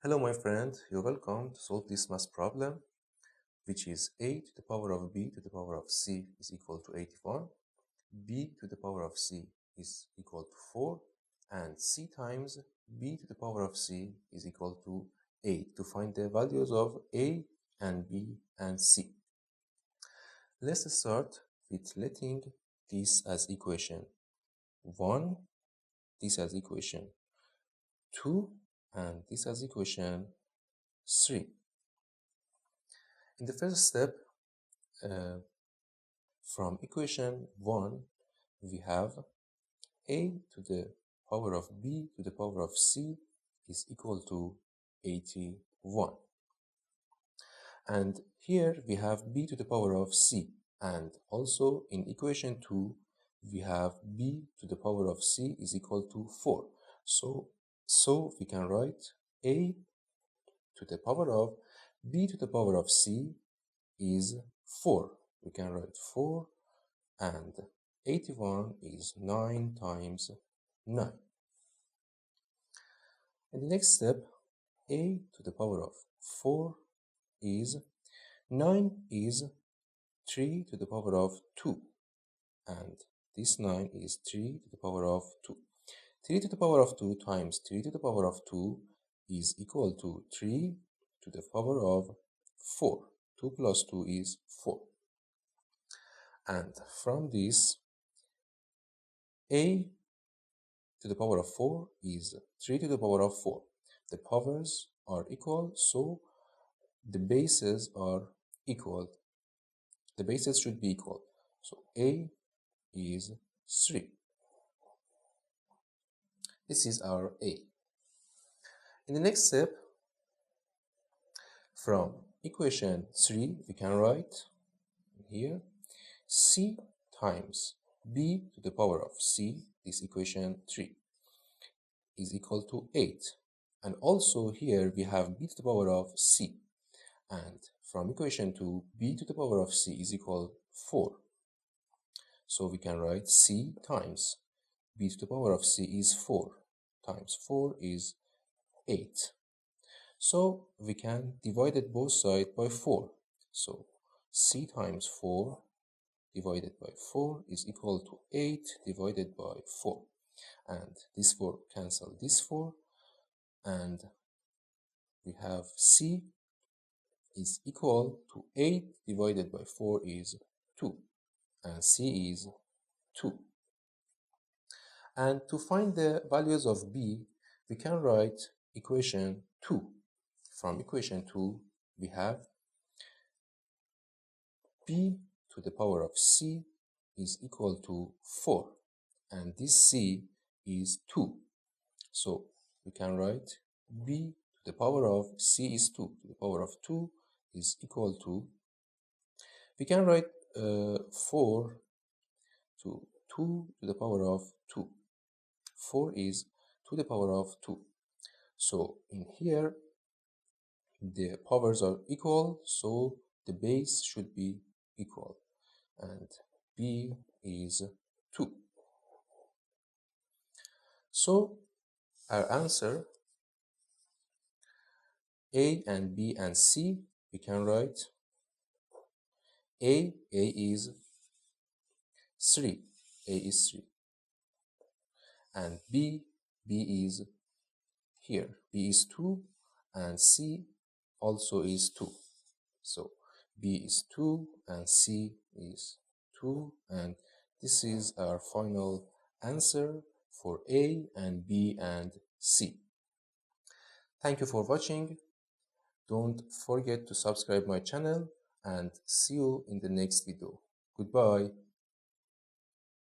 Hello my friend, you're welcome to solve this math problem, which is a to the power of b to the power of c is equal to 81, b to the power of c is equal to 4, and c times b to the power of c is equal to 8 to find the values of a and b and c. Let's start with letting this as equation 1, this as equation 2, and this as equation 3. In the first step, from equation 1, we have a to the power of b to the power of c is equal to 81. And here we have b to the power of c. And also in equation 2, we have b to the power of c is equal to 4. So we can write a to the power of b to the power of c is 4. We can write 4, and 81 is 9 times 9. In the next step, a to the power of 4 is 9 is 3 to the power of 2, and this 9 is 3 to the power of 2. 3 to the power of 2 times 3 to the power of 2 is equal to 3 to the power of 4. 2 plus 2 is 4. And from this, a to the power of 4 is 3 to the power of 4. The powers are equal, so the bases are equal. The bases should be equal. So a is 3. This is our a. In the next step, from equation 3, we can write here c times b to the power of c, this equation 3, is equal to 8. And also here we have b to the power of c. And from equation 2, b to the power of c is equal to 4. So we can write c times b to the power of c is 4 times 4 is 8. So we can divide it both sides by 4. So c times 4 divided by 4 is equal to 8 divided by 4. And this 4 cancel this 4, and we have c is equal to 8 divided by 4 is 2, and c is 2. And to find the values of b, we can write equation 2. From equation 2, we have b to the power of c is equal to 4, and this c is 2. So we can write b to the power of c is 2 to the power of 2 is equal to, we can write 4 to 2 to the power of 2. 4 is to the power of 2. So in here, the powers are equal, so the base should be equal. And b is 2. So our answer, a and b and c, we can write a is 3. A is 3. And b is here. B is 2, and c also is 2. So b is 2 and c is 2, and this is our final answer for a and b and c. Thank you for watching. Don't forget to subscribe my channel, and see you in the next video. Goodbye.